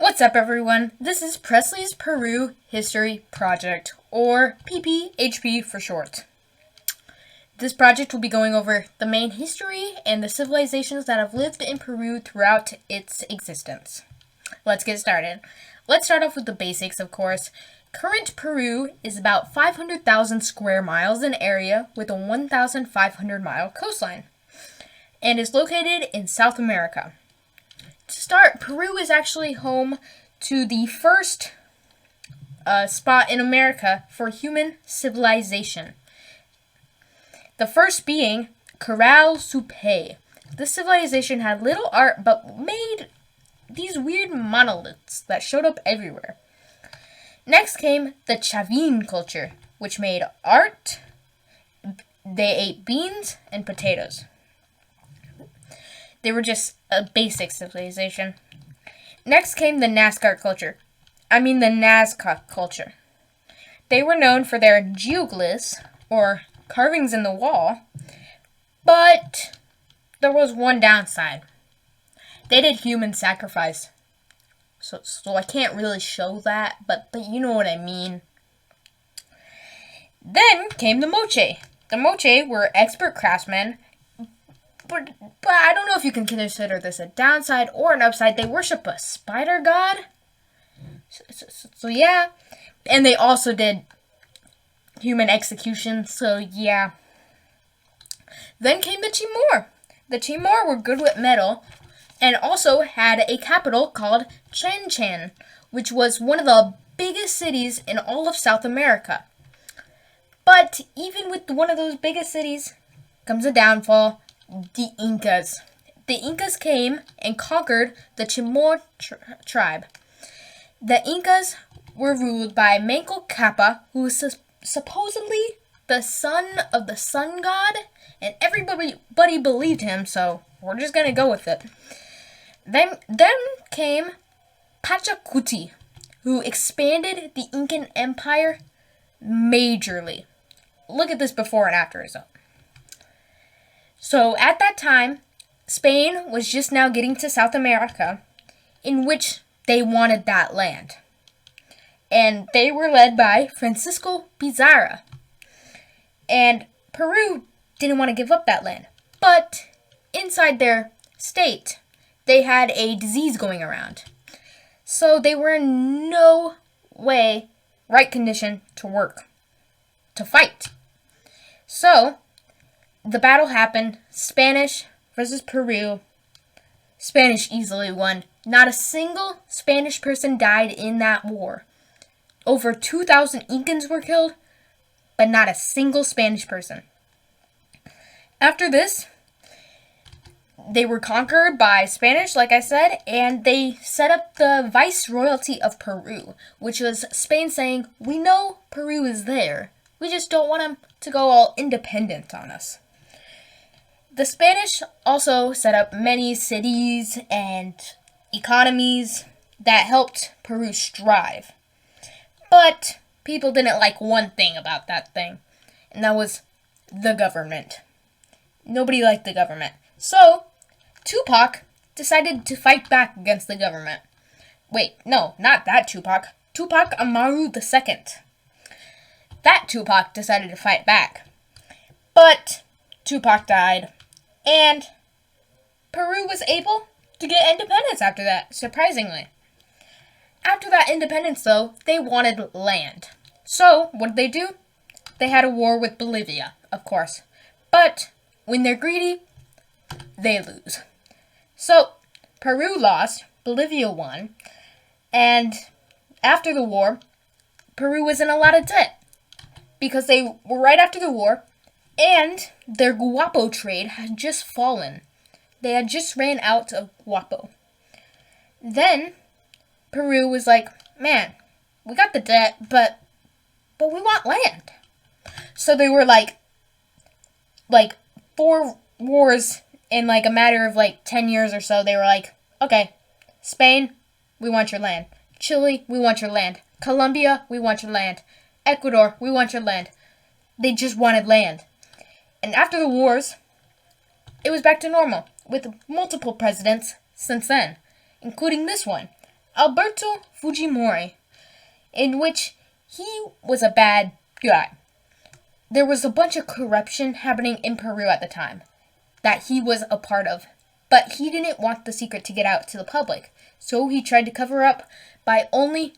What's up, everyone? This is Presley's Peru History Project, or PPHP for short. This project will be going over the main history and the civilizations that have lived in Peru throughout its existence. Let's get started. Let's start off with the basics, of course. Current Peru is about 500,000 square miles in area with a 1,500-mile coastline, and is located in South America. To start, Peru is actually home to the first spot in America for human civilization. The first being Corral Supe. This civilization had little art but made these weird monoliths that showed up everywhere. Next came the Chavin culture, which made art. They ate beans and potatoes. They were just a basic civilization. Next came the Nazca culture. They were known for their geoglyphs, or carvings in the wall, but there was one downside. They did human sacrifice. So I can't really show that, but you know what I mean. Then came the Moche. The Moche were expert craftsmen, but I don't know if you can consider this a downside or an upside. They worship a spider god. So yeah. And they also did human execution, so yeah. Then came the Timor. The Timor were good with metal and also had a capital called Chichen, which was one of the biggest cities in all of South America. But even with one of those biggest cities comes a downfall. The Incas. The Incas came and conquered the Timor tribe. The Incas were ruled by Manco Cápac, who was supposedly the son of the sun god, and everybody believed him, so we're just gonna go with it. Then came Pachacuti, who expanded the Incan Empire majorly. Look at this before and after result. So at that time, Spain was just now getting to South America, in which they wanted that land. And they were led by Francisco Pizarro. And Peru didn't want to give up that land. But inside their state, they had a disease going around. So they were in no way right condition to fight. So the battle happened, Spanish versus Peru. Spanish easily won. Not a single Spanish person died in that war. Over 2,000 Incans were killed, but not a single Spanish person. After this, they were conquered by Spanish, like I said, and they set up the Viceroyalty of Peru, which was Spain saying, we know Peru is there. We just don't want them to go all independent on us. The Spanish also set up many cities and economies that helped Peru strive. But people didn't like one thing about that thing, and that was the government. Nobody liked the government. So, Tupac decided to fight back against the government. Wait, no, not that Tupac. Tupac Amaru II. That Tupac decided to fight back. But Tupac died. And Peru was able to get independence after that, surprisingly. After that independence, though, they wanted land. So, what did they do? They had a war with Bolivia, of course. But when they're greedy, they lose. So, Peru lost, Bolivia won, and after the war, Peru was in a lot of debt because they were right after the war, and their guapo trade had just fallen. They had just ran out of guapo. Then Peru was like, man, we got the debt, but we want land. So they were like 4 wars in a matter of 10 years or so. They were like, okay, Spain, we want your land. Chile, we want your land. Colombia, we want your land. Ecuador, we want your land. They just wanted land. And after the wars, it was back to normal, with multiple presidents since then, including this one. Alberto Fujimori, in which he was a bad guy. There was a bunch of corruption happening in Peru at the time that he was a part of, but he didn't want the secret to get out to the public, so he tried to cover up by only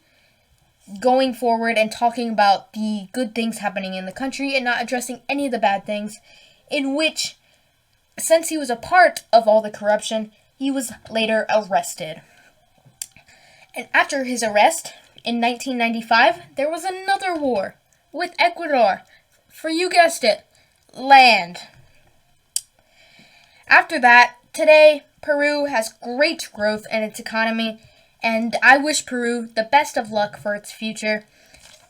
going forward and talking about the good things happening in the country and not addressing any of the bad things, in which, since he was a part of all the corruption, he was later arrested. And after his arrest, in 1995, there was another war with Ecuador for, you guessed it, land. After that, today, Peru has great growth in its economy, and I wish Peru the best of luck for its future.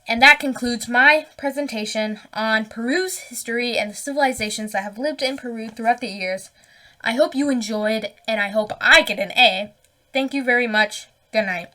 And that concludes my presentation on Peru's history and the civilizations that have lived in Peru throughout the years. I hope you enjoyed, and I hope I get an A. Thank you very much. Good night.